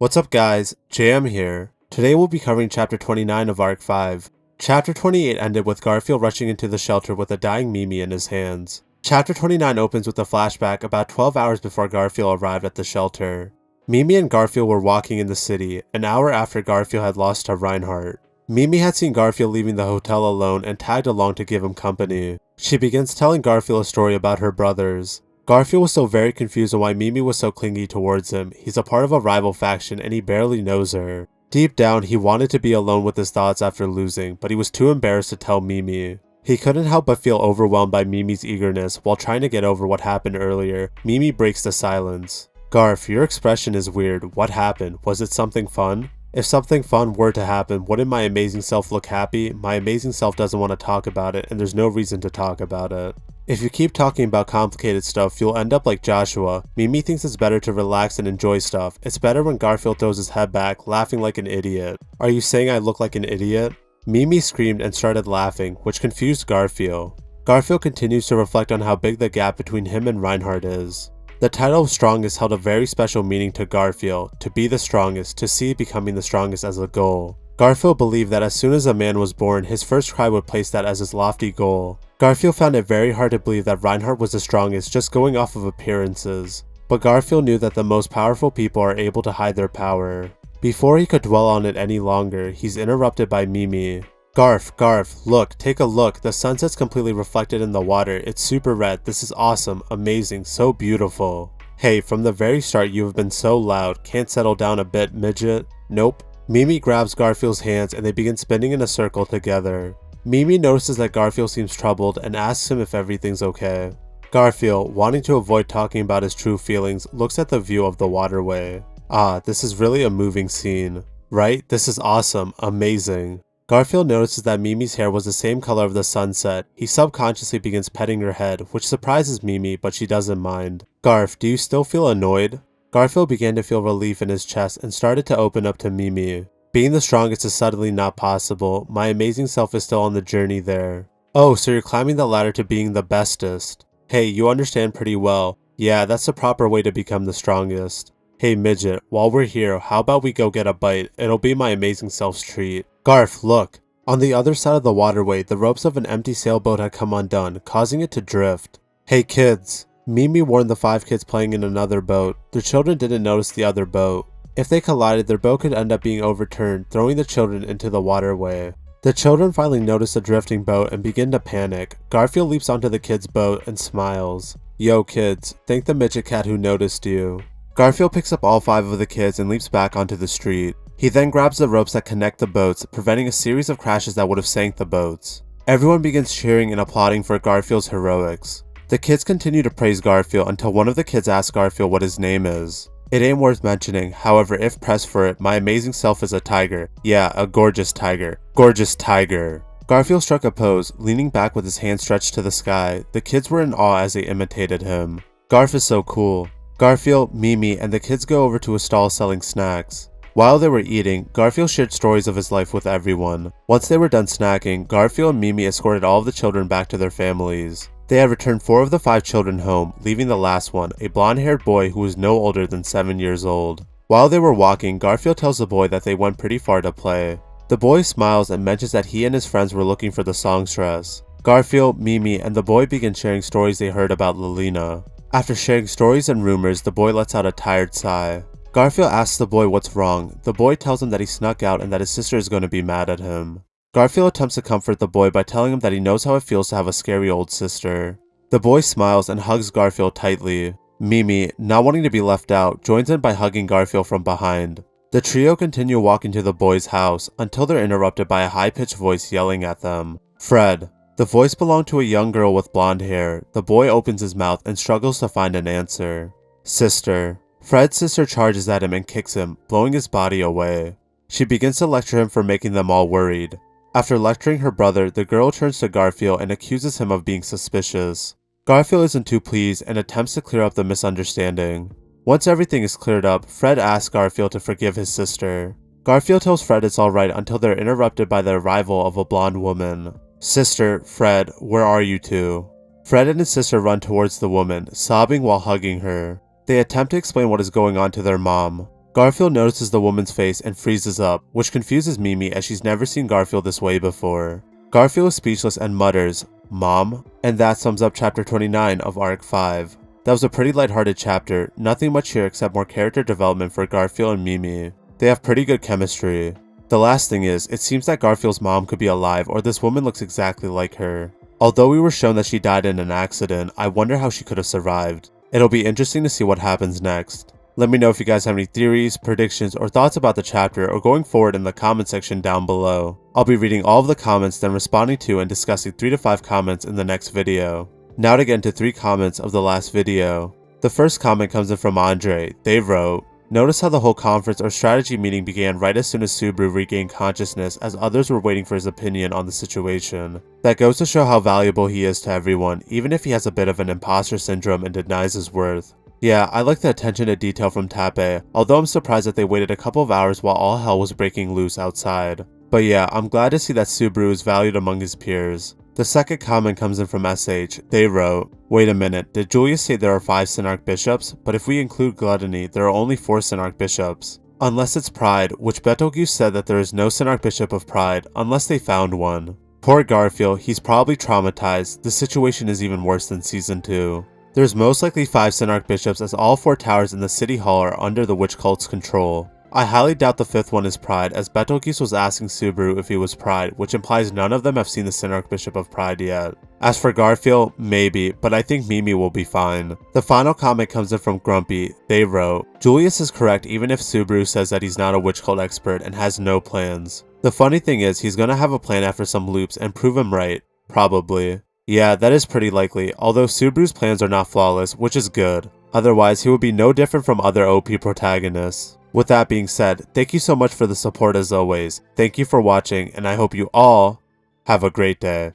What's up guys, JM here. Today we'll be covering chapter 29 of arc 5. Chapter 28 ended with Garfield rushing into the shelter with a dying Mimi in his hands. Chapter 29 opens with a flashback about 12 hours before Garfield arrived at the shelter. Mimi and Garfield were walking in the city, an hour after Garfield had lost to Reinhard. Mimi had seen Garfield leaving the hotel alone and tagged along to give him company. She begins telling Garfield a story about her brothers. Garfield was so very confused on why Mimi was so clingy towards him. He's a part of a rival faction and he barely knows her. Deep down, he wanted to be alone with his thoughts after losing, but he was too embarrassed to tell Mimi. He couldn't help but feel overwhelmed by Mimi's eagerness. While trying to get over what happened earlier, Mimi breaks the silence. "Garf, your expression is weird. What happened? Was it something fun?" "If something fun were to happen, wouldn't my amazing self look happy? My amazing self doesn't want to talk about it, and there's no reason to talk about it. If you keep talking about complicated stuff, you'll end up like Joshua. Mimi thinks it's better to relax and enjoy stuff. It's better when Garfield throws his head back, laughing like an idiot." "Are you saying I look like an idiot?" Mimi screamed and started laughing, which confused Garfield. Garfield continues to reflect on how big the gap between him and Reinhard is. The title of Strongest held a very special meaning to Garfield, to be the strongest, to see becoming the strongest as a goal. Garfield believed that as soon as a man was born, his first cry would place that as his lofty goal. Garfield found it very hard to believe that Reinhard was the strongest just going off of appearances. But Garfield knew that the most powerful people are able to hide their power. Before he could dwell on it any longer, he's interrupted by Mimi. Garf, look, take a look. The sunset's completely reflected in the water. It's super red. This is awesome, amazing, so beautiful." "Hey, from the very start you have been so loud. Can't settle down a bit, midget?" "Nope." Mimi grabs Garfield's hands and they begin spinning in a circle together. Mimi notices that Garfield seems troubled and asks him if everything's okay. Garfield, wanting to avoid talking about his true feelings, looks at the view of the waterway. "Ah, this is really a moving scene. Right? This is awesome, amazing." Garfield notices that Mimi's hair was the same color of the sunset. He subconsciously begins petting her head, which surprises Mimi, but she doesn't mind. "Garf, do you still feel annoyed?" Garfield began to feel relief in his chest and started to open up to Mimi. "Being the strongest is suddenly not possible. My amazing self is still on the journey there." "Oh, so you're climbing the ladder to being the bestest. Hey, you understand pretty well. Yeah, that's the proper way to become the strongest. Hey midget, while we're here, how about we go get a bite? It'll be my amazing self's treat." "Garf, look!" On the other side of the waterway, the ropes of an empty sailboat had come undone, causing it to drift. "Hey kids!" Mimi warned the 5 kids playing in another boat. The children didn't notice the other boat. If they collided, their boat could end up being overturned, throwing the children into the waterway. The children finally notice the drifting boat and begin to panic. Garfield leaps onto the kids' boat and smiles. "Yo kids, thank the midget cat who noticed you." Garfield picks up all 5 of the kids and leaps back onto the street. He then grabs the ropes that connect the boats, preventing a series of crashes that would have sank the boats. Everyone begins cheering and applauding for Garfield's heroics. The kids continue to praise Garfield until one of the kids asks Garfield what his name is. "It ain't worth mentioning, however if pressed for it, my amazing self is a tiger. Yeah, a gorgeous tiger. Gorgeous tiger." Garfield struck a pose, leaning back with his hands stretched to the sky. The kids were in awe as they imitated him. "Garf is so cool." Garfield, Mimi, and the kids go over to a stall selling snacks. While they were eating, Garfield shared stories of his life with everyone. Once they were done snacking, Garfield and Mimi escorted all of the children back to their families. They had returned 4 of the 5 children home, leaving the last one, a blonde-haired boy who was no older than 7 years old. While they were walking, Garfield tells the boy that they went pretty far to play. The boy smiles and mentions that he and his friends were looking for the songstress. Garfield, Mimi, and the boy begin sharing stories they heard about Lilina. After sharing stories and rumors, the boy lets out a tired sigh. Garfield asks the boy what's wrong. The boy tells him that he snuck out and that his sister is going to be mad at him. Garfield attempts to comfort the boy by telling him that he knows how it feels to have a scary old sister. The boy smiles and hugs Garfield tightly. Mimi, not wanting to be left out, joins in by hugging Garfield from behind. The trio continue walking to the boy's house until they're interrupted by a high-pitched voice yelling at them. "Fred." The voice belonged to a young girl with blonde hair. The boy opens his mouth and struggles to find an answer. "Sister." Fred's sister charges at him and kicks him, blowing his body away. She begins to lecture him for making them all worried. After lecturing her brother, the girl turns to Garfield and accuses him of being suspicious. Garfield isn't too pleased and attempts to clear up the misunderstanding. Once everything is cleared up, Fred asks Garfield to forgive his sister. Garfield tells Fred it's alright until they're interrupted by the arrival of a blonde woman. "Sister, Fred, where are you two?" Fred and his sister run towards the woman, sobbing while hugging her. They attempt to explain what is going on to their mom. Garfiel notices the woman's face and freezes up, which confuses Mimi as she's never seen Garfiel this way before. Garfiel is speechless and mutters, "Mom?" And that sums up chapter 29 of Arc 5. That was a pretty lighthearted chapter, nothing much here except more character development for Garfiel and Mimi. They have pretty good chemistry. The last thing is, it seems that Garfiel's mom could be alive or this woman looks exactly like her. Although we were shown that she died in an accident, I wonder how she could have survived. It'll be interesting to see what happens next. Let me know if you guys have any theories, predictions, or thoughts about the chapter or going forward in the comment section down below. I'll be reading all of the comments, then responding to and discussing 3 to 5 comments in the next video. Now to get into 3 comments of the last video. The first comment comes in from Andre. They wrote, "Notice how the whole conference or strategy meeting began right as soon as Subaru regained consciousness as others were waiting for his opinion on the situation. That goes to show how valuable he is to everyone, even if he has a bit of an imposter syndrome and denies his worth." Yeah, I like the attention to detail from Tappei, although I'm surprised that they waited a couple of hours while all hell was breaking loose outside. But yeah, I'm glad to see that Subaru is valued among his peers. The second comment comes in from SH. They wrote, "Wait a minute, did Julius say there are 5 Synarch bishops? But if we include Gluttony, there are only 4 Synarch bishops. Unless it's Pride, which Betelgeuse said that there is no Synarch bishop of Pride, unless they found one. Poor Garfiel, he's probably traumatized. The situation is even worse than Season 2. There's most likely 5 Synarch bishops as all 4 towers in the city hall are under the witch cult's control. I highly doubt the 5th one is Pride, as Betelgeuse was asking Subaru if he was Pride, which implies none of them have seen the Synarch Bishop of Pride yet. As for Garfiel, maybe, but I think Mimi will be fine." The final comment comes in from Grumpy. They wrote, "Julius is correct even if Subaru says that he's not a witch cult expert and has no plans. The funny thing is, he's gonna have a plan after some loops and prove him right. Probably. Yeah, that is pretty likely, although Subaru's plans are not flawless, which is good. Otherwise, he would be no different from other OP protagonists. With that being said, thank you so much for the support as always. Thank you for watching, and I hope you all have a great day."